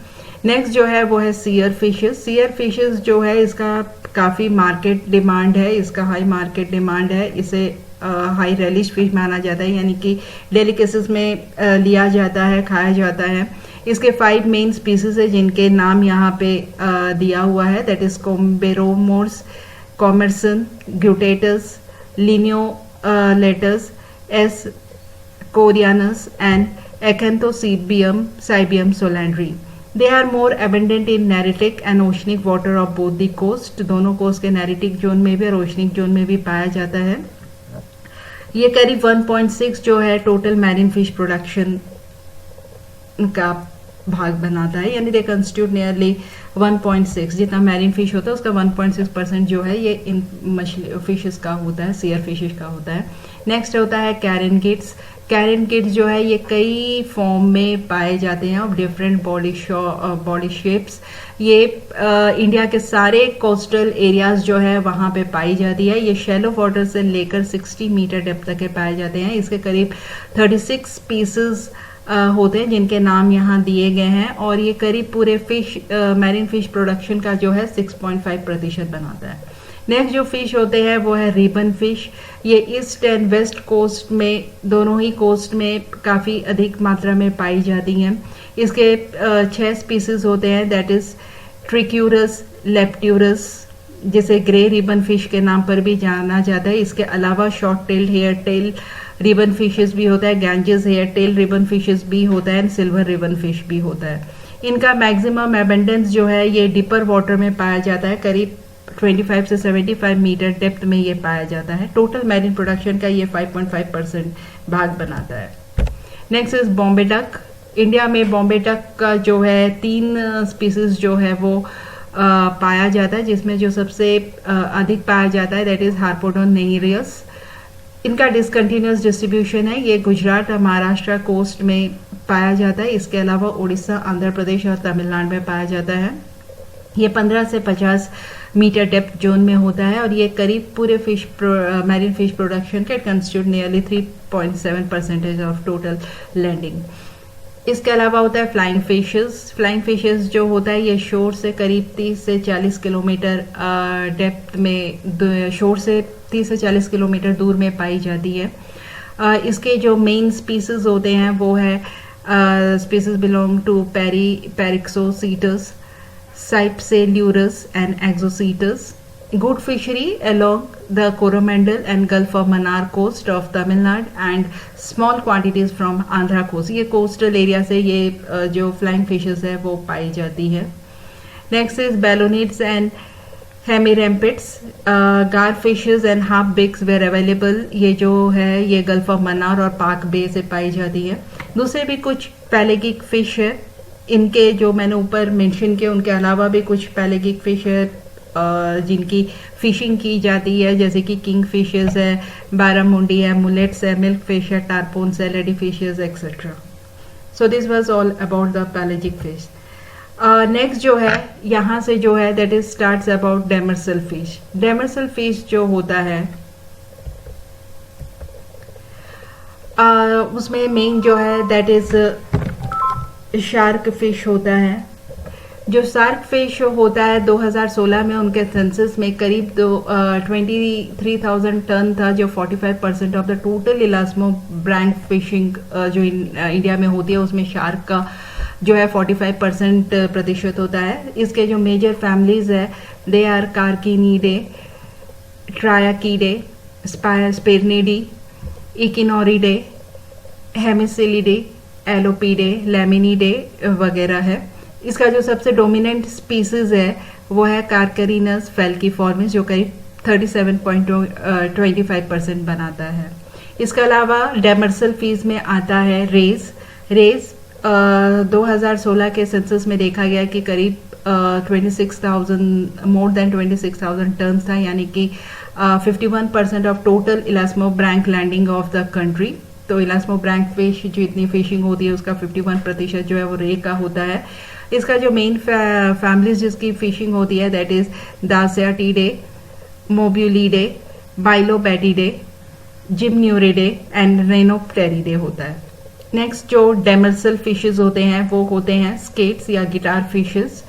नेक्स्ट जो है वो है सीयर फिशेस. सीयर फिशेस जो है इसका काफ़ी मार्केट डिमांड है, इसका हाई मार्केट डिमांड है. इसे हाई रेलिश फिश माना जाता है, यानी कि डेलिकेसीज में लिया जाता है, खाया जाता है. इसके 5 मेन स्पीसीज है जिनके नाम यहाँ पे दिया हुआ है, that is Scomberomorus, commerson, guttatus, lineolatus, S koreanus and Acanthocybium cybium solandri. They are more abundant in Neritic and oceanic water of both the coast. दोनों कोस्ट के नेरिटिक जोन में भी और ओशनिक जोन में भी पाया जाता है. ये करीब 1.6 जो है टोटल मैरीन फिश प्रोडक्शन का भाग बनाता है, यानी दे कंस्टिट्यूट नियरली 1.6. जितना मैरीन फिश होता है उसका 1.6% जो है ये इन मछली फिशेस का होता है, सीयर फिशेस का होता है. नेक्स्ट होता है कैरन किड्स. कैरन किड्स जो है ये कई फॉर्म में पाए जाते हैं ऑफ डिफरेंट बॉडी शेप्स. ये इंडिया के सारे कोस्टल एरियाज जो है वहाँ पे पाई जाती है. ये शैलो वाटर से लेकर 60 मीटर डेप्थ तक के पाए जाते हैं. इसके करीब 36 पीसेस होते हैं जिनके नाम यहाँ दिए गए हैं और ये करीब पूरे फिश मैरीन फिश प्रोडक्शन का जो है 6.5% बनाता है. नेक्स्ट जो फिश होते हैं वो है रिबन फिश. ये ईस्ट एंड वेस्ट कोस्ट में दोनों ही कोस्ट में काफ़ी अधिक मात्रा में पाई जाती हैं. इसके 6 स्पीसीज होते हैं, दैट इज ट्रिक्यूरस, लेप्ट्यूरस, जिसे ग्रे रिबन फिश के नाम पर भी जाना जाता है. इसके अलावा short tailed hair tail ribbon fishes भी होता है, Ganges hair tail ribbon fishes भी होता है एंड सिल्वर रिबन फिश भी होता है. इनका मैक्सिमम एबंडेंस जो है ये डीपर वाटर में पाया जाता है, करीब 25 से 75 मीटर डेप्थ में ये पाया जाता है. टोटल मैरीन प्रोडक्शन का ये 5.5% भाग बनाता है. Next is Bombay duck. India में बॉम्बे डक का जो है 3 स्पीसीज जो है वो पाया जाता है, जिसमें जो सबसे अधिक पाया जाता है दैट इज हार्पोडोन नेरियस. इनका डिसकंटिन्यूस डिस्ट्रीब्यूशन है, ये गुजरात और महाराष्ट्र कोस्ट में पाया जाता है. इसके अलावा उड़ीसा, आंध्र प्रदेश और तमिलनाडु में पाया जाता है. ये 15 से 50 मीटर डेप्थ जोन में होता है और ये करीब पूरे मैरीन फिश प्रोडक्शन का constitute nearly 3.7% of total landing. इसके अलावा होता है फ्लाइंग फिशेस। फ्लाइंग फिशेस जो होता है ये शोर से करीब 30 से 40 किलोमीटर डेप्थ में, शोर से 30 से 40 किलोमीटर दूर में पाई जाती है। इसके जो मेन स्पीसीज होते हैं वो है species belong to Parexocoetus, Cypselurus and Exocoetus. Good fishery along the Coromandel and Gulf of Mannar coast of Tamil Nadu and small quantities from Andhra coast. ये coastal area से ये जो flying fishes है वो पाई जाती है। Next is Balonids and Hemirampids. Garfishes and half-bigs were available. ये जो है ये Gulf of Mannar और पाक बे से पाई जाती है। दूसरे भी कुछ पैलेगिक फिश है, इनके जो मैंने ऊपर मेंशन किए उनके अलावा भी कुछ पैलेगिक फिश है जिनकी फिशिंग की जाती है, जैसे कि किंग फिशेस है, बारामुंडी है, मुलेट्स है, मिल्क फिश है, टारपोन्स है, lady fishes etcetera. So this was all about the pelagic fish. Next जो है यहाँ से जो है that is starts about demersal fish. Demersal fish जो होता है उसमें मेन जो है दैट इज शार्क फिश होता है। जो शार्क फिश होता है 2016 में उनके सेंसस में करीब 23,000 टन था, जो 45% ऑफ द टोटल इलास्मो ब्रैंक फिशिंग जो इंडिया में होती है उसमें शार्क का जो है 45% प्रतिशत होता है। इसके जो मेजर फैमिलीज है दे आर कार्किनीडे, ट्रायाकीडे, स्पेरनिडी, इकिनोरिडे, हेमिसिलिडे, एलोपीडे, लेमिनीडे वगैरह है। इसका जो सबसे डोमिनेंट स्पीसीज है वो है कार्करिनस फेल्कीफॉर्मिस जो करीब 37.25% बनाता है। इसके अलावा डेमरसल फिश में आता है रेज 2016 के सेंसस में देखा गया कि करीब 26,000 मोर देन 26,000 टन था, यानी कि 51% of total elasmobranch landing of the country. तो इलास्मो ब्रैंक फिश जो इतनी फिशिंग होती है उसका 51% जो है वो रे का होता है। इसका जो मेन फैमिलीज जिसकी फिशिंग होती है दैट इज दासियाटिडे, मोब्यूलिडे, बाइलोबैटिडे, जिम्न्यूरिडे एंड रेनोप्टेरिडे होता है। नेक्स्ट जो डेमरसल फिशेस होते हैं वो होते हैं स्केट्स या गिटार फिशेस।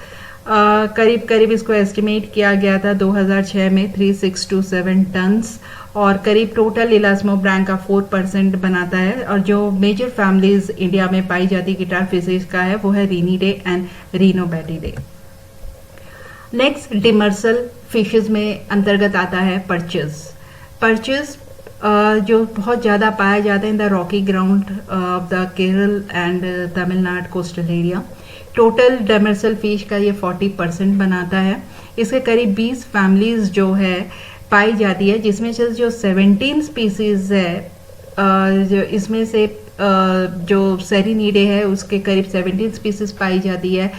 करीब इसको एस्टिमेट किया गया था 2006 में 3627 टन्स और करीब टोटल इलास्मो ब्रैंक का 4% बनाता है। और जो मेजर फैमिलीज इंडिया में पाई जाती गिटार फिशेस का है वो है रीनीडे एंड रीनोबैटिडे। नेक्स्ट डिमर्सल फिशेस में अंतर्गत आता है पर्चेस जो बहुत ज़्यादा पाया जाता है in the rocky ground of the Kerala and Tamil Nadu coastal area. Total demersal fish का ये 40% बनाता है। इसके करीब 20 फैमिलीज जो है पाई जाती है, जिसमें से जो 17 स्पीसीज है जो इसमें से जो सेरिनीडे है उसके करीब 17 स्पीसीज पाई जाती है।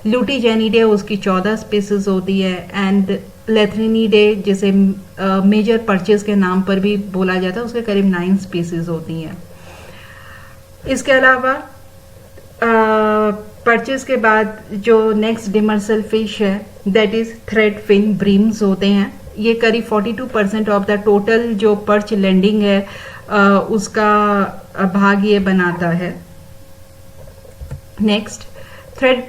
लूटीजेनिडे उसकी 14 स्पीसीज होती है एंड लेथ्रिनीडे जिसे मेजर पर्चेस के नाम पर भी बोला जाता है उसके करीब 9 स्पीसीज होती हैं। इसके अलावा परचेस के बाद जो नेक्स्ट डिमर्सल फिश है दैट इज थ्रेड फिन ब्रीम्स होते हैं। ये करीब 42% ऑफ द टोटल जो पर्च लैंडिंग है उसका भाग ये बनाता है। नेक्स्ट थ्रेड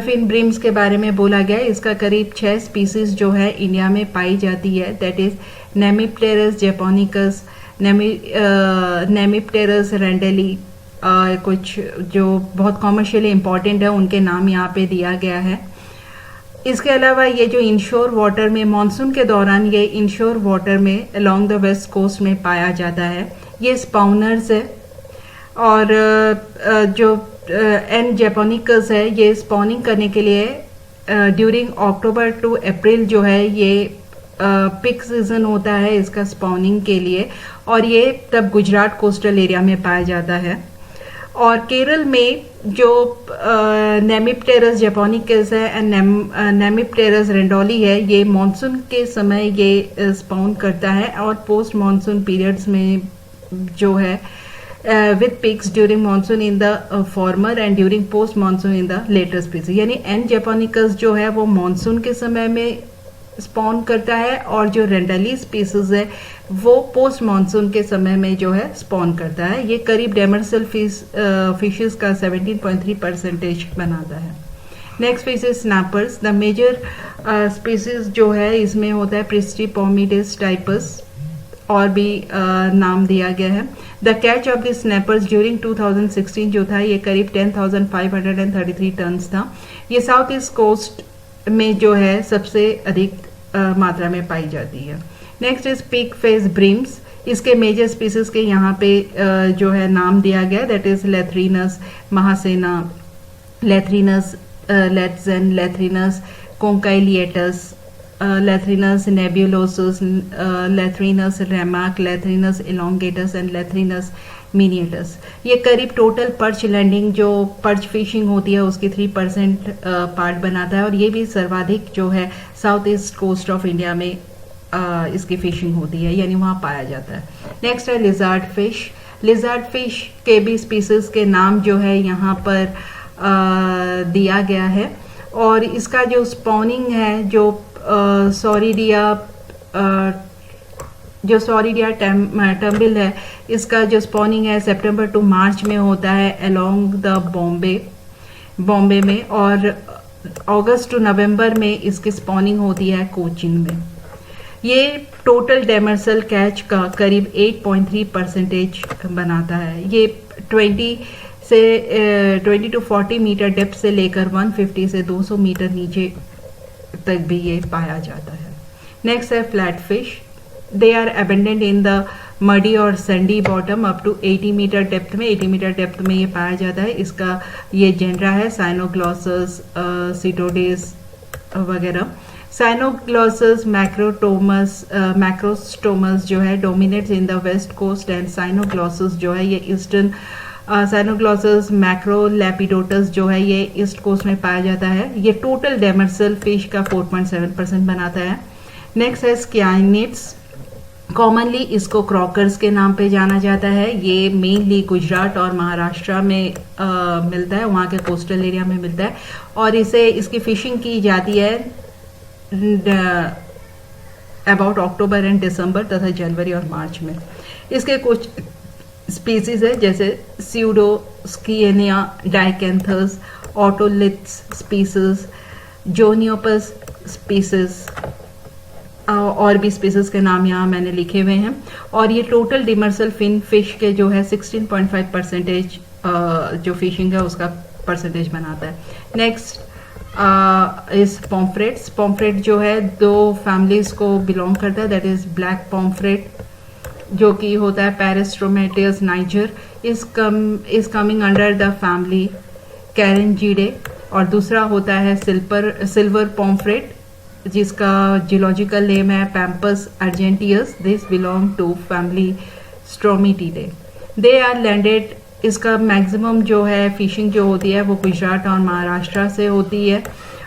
फिन ब्रीम्स के बारे में बोला गया है। इसका करीब 6 स्पीसीज जो है इंडिया में पाई जाती है दैट इज नेमिप्टेरस जेपोनिकस, नेमिप्टेरस रेंडेली, कुछ जो बहुत कॉमर्शियली इंपॉर्टेंट है उनके नाम यहाँ पे दिया गया है। इसके अलावा ये जो इनशोर वाटर में मानसून के दौरान ये इनशोर वाटर में अलोंग द वेस्ट कोस्ट में पाया जाता है। ये स्पाउनर्स है और जो एन जेपोनिकस है ये स्पॉनिंग करने के लिए ड्यूरिंग अक्टूबर टू अप्रैल जो है ये पिक सीजन होता है इसका स्पॉनिंग के लिए और ये तब गुजरात कोस्टल एरिया में पाया जाता है। और केरल में जो नेमिप्टेरस जेपोनिकस है एंड नेमिप्टेरस रेंडोली है ये मॉनसून के समय ये स्पॉन करता है और पोस्ट मॉनसून पीरियड्स में जो है with peaks during monsoon in the former and during post monsoon in the latter species. यानी एन जेपोनिकस जो है वो मॉनसून के समय में स्पॉन करता है, और जो रेंडली स्पीसीज है वो पोस्ट मानसून के समय में जो है स्पॉन करता है। ये करीब डेमरसल फिशेस का 17.3% बनाता है। Next fish is snappers. The major species जो है इसमें होता है प्रिस्टीपोमिडेस टाइपस, और भी नाम दिया गया है। The catch of the snappers during 2016 जो था ये करीब 10,533 टन्स था। ये साउथ ईस्ट कोस्ट में जो है सबसे अधिक मात्रा में पाई जाती है। Next is pig face breams. इसके मेजर स्पीसीज के यहाँ पे जो है नाम दिया गया, that is Lethrinus mahsena, Lethrinus lentjan, Lethrinus conchyliatus, Lathrinus nebulosus, Lathrinus ramac, Lathrinus elongatus and Lathrinus miniatus। ये करीब टोटल पर्च लैंडिंग जो पर्च फिशिंग होती है उसकी 3% पार्ट बनाता है, और ये भी सर्वाधिक जो है south east coast of India में इसकी फिशिंग होती है, यानी वहाँ पाया जाता है। नेक्स्ट है लिजार्ड फिश। लिजार्ड फिश के भी स्पीसीज के नाम जो है यहाँ पर दिया गया है, और इसका जो स्पॉनिंग है जो सॉरिडिया टम्बिल है, इसका जो स्पॉनिंग है सितंबर टू मार्च में होता है अलोंग द बॉम्बे में, और अगस्त टू नवंबर में इसकी स्पॉनिंग होती है कोचीन में। ये टोटल डेमरसल कैच का करीब 8.3% बनाता है। ये 20 to 40 मीटर डेप्थ से लेकर 150 से 200 मीटर नीचे तक भी ये पाया जाता है। नेक्स्ट है flat fish. They are abundant in the muddy और sandy bottom up to 80 metre depth में। 80 मीटर डेप्थ में ये पाया जाता है। इसका ये जेनरा है साइनोग्लॉसस, सिटोडेस वगैरह। साइनोग्लॉसस मैक्रोस्टोमस जो है dominates in the west coast, and Cynoglossus जो है ये ईस्टर्न, साइनोग्लॉसस मैक्रोलैपिडोटस जो है ये ईस्ट कोस्ट में पाया जाता है। ये टोटल डेमरसल फिश का 4.7% बनाता है। नेक्स्ट है स्क्याइनिड्स। कॉमनली इसको क्रॉकर्स के नाम पे जाना जाता है। ये मेनली गुजरात और महाराष्ट्र में मिलता है, वहाँ के कोस्टल एरिया में मिलता है, और इसकी फिशिंग की जाती है अबाउट अक्टूबर एंड दिसंबर तथा जनवरी और मार्च में। इसके कुछ स्पीसीज है जैसे स्यूडोस्किएनिया डाइकेंथस, ऑटोलिथ्स स्पीसीज, जोनियोपस स्पीसीज, और भी स्पीसीज के नाम यहाँ मैंने लिखे हुए हैं। और ये टोटल डिमर्सल फिन फिश के जो है 16.5% जो फिशिंग है उसका परसेंटेज बनाता है। Next is पॉम्फ्रेट्स। पॉम्फ्रेट जो है दो फैमिलीज को बिलोंग करता है, दैट इज ब्लैक पॉम्फ्रेट जो कि होता है Parastromateus niger, is coming under the family Carangidae, और दूसरा होता है सिल्वर पॉम्फ्रेट जिसका जियोलॉजिकल नेम है Pampus argenteus. This belong to family Stromateidae. They are landed. इसका मैक्सिमम जो है फिशिंग जो होती है वो गुजरात और महाराष्ट्र से होती है,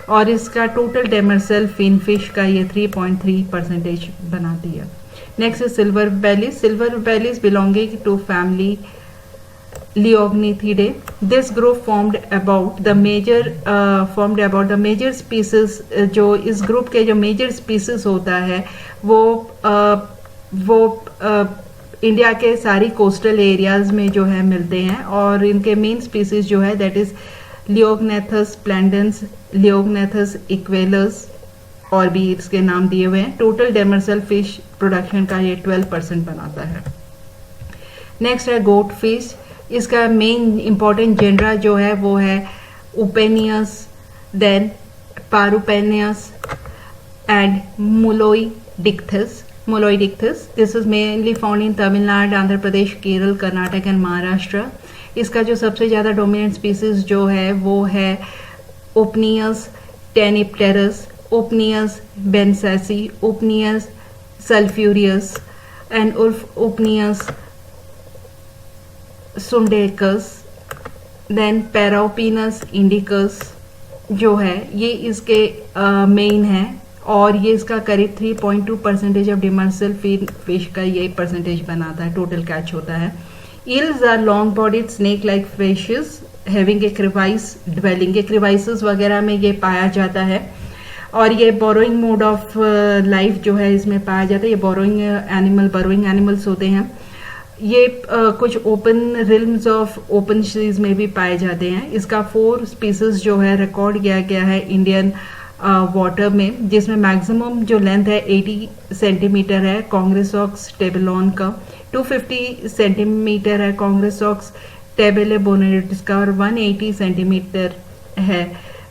और इसका टोटल डेमरसल फिन फिश का ये 3.3% बनाती है। Next is silver bellies. Silver bellies belonging to family Leiognathidae. This group formed about the major species. जो इस ग्रुप के जो मेजर स्पीसीज होता है वो इंडिया के सारी कोस्टल एरियाज में जो है मिलते हैं, और इनके मेन स्पीसीज जो है दैट इज लियोग्नेथस प्लैंडेंस, लियोग्नेथस इक्वेलस, और भी इसके नाम दिए हुए हैं। टोटल डेमरसल फिश प्रोडक्शन का ये 12% बनाता है। नेक्स्ट है गोट फिश। इसका मेन इंपॉर्टेंट जेनरा जो है वो है Upeneus, then Parupeneus and Mulloidichthys. This is mainly found in Tamil Nadu, Andhra Pradesh, Kerala, Karnataka and Maharashtra. इसका जो सबसे ज़्यादा डोमिनेंट स्पीसीज जो है वो है ओपनियस टेनिप्टेरस, ओपनियस बेंसेसी, ओपनियस सल्फ्यूरियस एंड ओपनियस सुंडेकस, देन पैराओपिनस इंडिकस जो है ये इसके मेन है, और ये इसका करीब 3.2% ऑफ डिमर्सल फिश का ये परसेंटेज बनाता है, टोटल कैच होता है। Eels are long bodied snake like fishes having a crevice dwelling. ये क्रिवाइसेस वगैरह में ये पाया जाता है, और ये बोरोइंग मोड ऑफ लाइफ जो है इसमें पाया जाता है। ये बोरोइंग एनिमल्स होते हैं। ये कुछ ओपन रिल्म्स ऑफ ओपन सीज में भी पाए जाते हैं। इसका 4 स्पीसीज जो है रिकॉर्ड किया गया है इंडियन वाटर में, जिसमें मैक्सिमम जो लेंथ है 80 सेंटीमीटर है कॉन्ग्रेसॉक्स टेबेलॉन का, 250 सेंटीमीटर है कॉन्ग्रेसॉक्स टेबेले बोनेटिस का, और 180 सेंटीमीटर है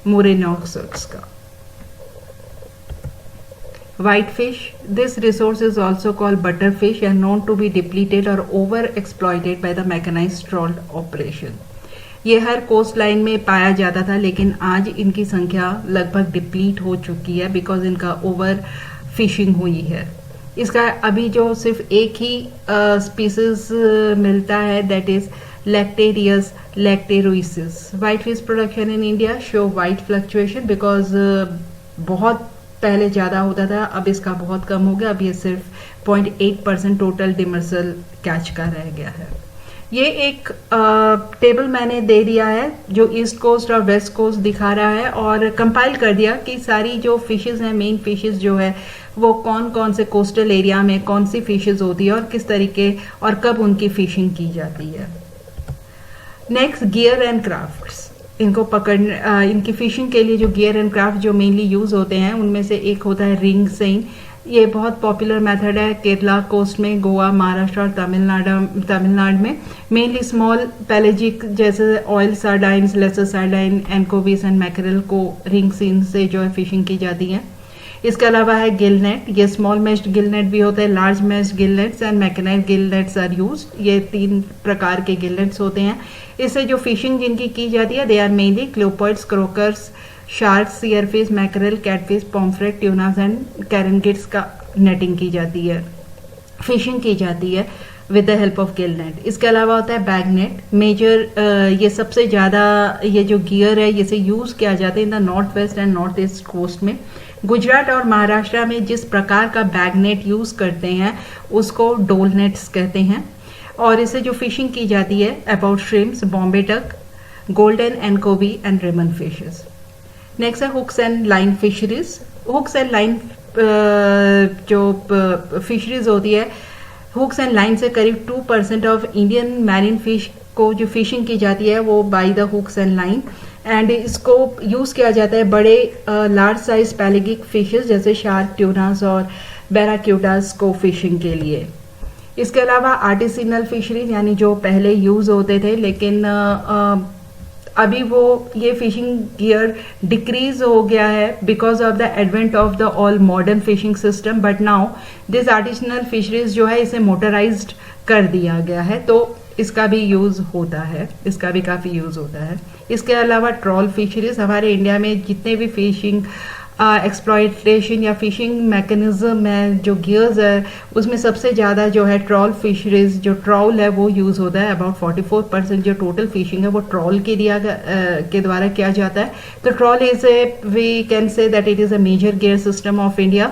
मोरेनॉक्सॉक्स का। Whitefish. This resource is also called butterfish and known to be depleted or over-exploited by the mechanized trawl operation. ये हर कोस्ट लाइन में पाया जाता था, लेकिन आज इनकी संख्या लगभग डिप्लीट हो चुकी है बिकॉज इनका ओवर फिशिंग हुई है। इसका अभी जो सिर्फ एक ही स्पीसीज मिलता है, that is Lactarius lactarius. White fish production in India show wide fluctuation because बहुत पहले ज़्यादा होता था, अब इसका बहुत कम हो गया। अब ये सिर्फ 0.8% टोटल डिमर्सल कैच का रह गया है। ये एक टेबल मैंने दे दिया है जो ईस्ट कोस्ट और वेस्ट कोस्ट दिखा रहा है, और कंपाइल कर दिया कि सारी जो फिशेस हैं, मेन फिशेस जो है वो कौन कौन से कोस्टल एरिया में कौन सी फिशेस होती है और किस तरीके और कब उनकी फिशिंग की जाती है। Next, gear and crafts. इनको इनकी फिशिंग के लिए जो गियर एंड क्राफ्ट जो मेनली यूज होते हैं उनमें से एक होता है रिंग सेइन। ये बहुत पॉपुलर मेथड है केरला कोस्ट में, गोवा, महाराष्ट्र और तमिलनाडु में। मेनली स्मॉल पैलेजिक जैसे oil sardines, lesser sardine, anchovies and mackerel को रिंग सीन से जो है फिशिंग की जाती है। इसके अलावा है गिल नेट। ये स्मॉल मेश्ड गिल नेट भी होता है, large meshed gill nets and mechanised gill nets are used. ये 3 प्रकार के गिल नेट्स होते हैं। इससे जो फिशिंग जिनकी की जाती है, they are mainly clupeids, croakers, sharks, seerfish, mackerel, catfish, pomfret, tunas and carangids का नेटिंग की जाती है, फिशिंग की जाती है with the help of gill net. इसके अलावा होता है बैग नेट। मेजर ये सबसे ज़्यादा ये जो गियर है इसे यूज़ किया जाता है in the north west and north east coast में। गुजरात और महाराष्ट्र में जिस प्रकार का बैग नेट यूज़ करते हैं उसको डोल नेट्स कहते हैं, और इसे जो फिशिंग की जाती है about shrimps, Bombay duck, golden anchovy and ribbon fishes. Next है hooks and line fisheries. Hooks and line जो फिशरीज होती है, हुक्स एंड लाइन से करीब 2% ऑफ इंडियन मैरिन फिश को जो फिशिंग की जाती है वो by the hooks and line, and इसको यूज़ किया जाता है बड़े लार्ज साइज पैलेगिक फिशेस जैसे शार्क, ट्यूनास और बैराक्यूटास को फिशिंग के लिए। इसके अलावा आर्टिसिनल फिशरीज यानी जो पहले यूज़ होते थे लेकिन अभी वो ये फिशिंग गियर डिक्रीज हो गया है because of the advent of the all modern fishing system, but now this artisanal fisheries जो है इसे मोटराइज्ड कर दिया गया है, तो इसका भी यूज़ होता है, इसका भी काफ़ी यूज़ होता है। इसके अलावा ट्रॉल फिशरीज, हमारे इंडिया में जितने भी फिशिंग एक्सप्लॉयटेशन या फिशिंग मैकेनिज्म है जो गियर्स है उसमें सबसे ज़्यादा जो है ट्रॉल फिशरीज, जो ट्रॉल है वो यूज़ होता है। अबाउट 44% जो टोटल फिशिंग है वो ट्रॉल के द्वारा किया जाता है। तो trawl is we can say that it is a major gear system of India.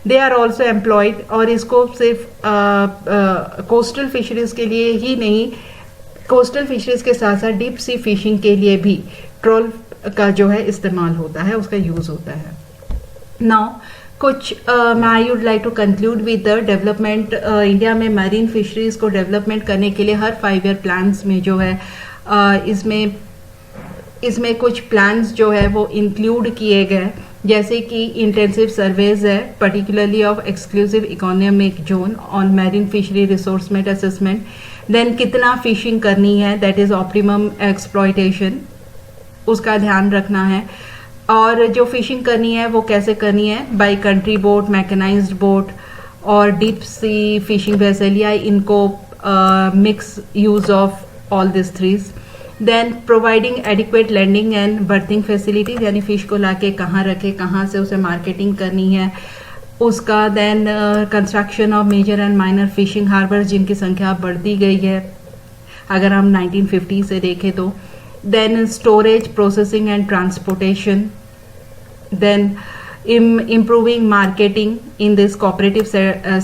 They are also employed, और इसको सिर्फ कोस्टल फिशरीज के लिए ही नहीं, कोस्टल फिशरीज के साथ साथ डीप सी फिशिंग के लिए भी ट्रॉल का जो है इस्तेमाल होता है, उसका यूज़ होता है। नाउ कुछ I would like to conclude with the development. India में मैरीन फिशरीज को डेवलपमेंट करने के लिए हर 5 ईयर प्लान्स में जो है इसमें कुछ प्लान्स जो है वो इंक्लूड किए गए, जैसे कि इंटेंसिव सर्वेज है particularly of exclusive economic zone on marine fishery resource assessment. Then कितना फिशिंग करनी है, दैट इज ऑप्टिमम एक्सप्लॉयटेशन, उसका ध्यान रखना है। और जो फिशिंग करनी है वो कैसे करनी है, by country boat, mechanised boat और डीप सी फिशिंग वेसल, या इनको mix use of all this threes. Then providing adequate landing and berthing facilities, यानी फिश को लाके कहाँ रखे, कहाँ से उसे मार्केटिंग करनी है उसका। Then construction of major and minor fishing harbours जिनकी संख्या बढ़ती गई है अगर हम 1950 से देखें तो। then storage, processing and transportation, then improving marketing in this cooperative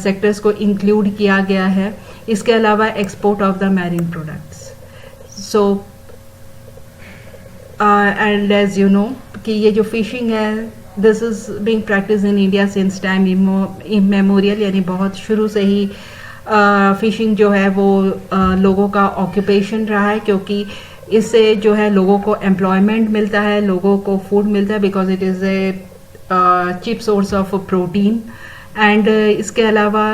sectors को include किया गया है। इसके अलावा export of the marine products। So and as you know कि ये जो फिशिंग है this is being practice in India since time immemorial, यानी बहुत शुरू से ही फिशिंग जो है वो लोगों का ऑक्यूपेशन रहा है, क्योंकि इससे जो है लोगों को एम्प्लॉयमेंट मिलता है, लोगों को फूड मिलता है, because it is a cheap source of protein. And इसके अलावा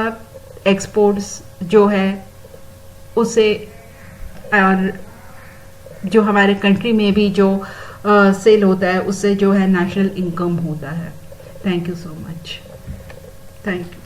एक्सपोर्ट्स जो है उससे, और जो हमारे कंट्री में भी जो सेल होता है उससे जो है नेशनल इनकम होता है। Thank you so much. Thank you.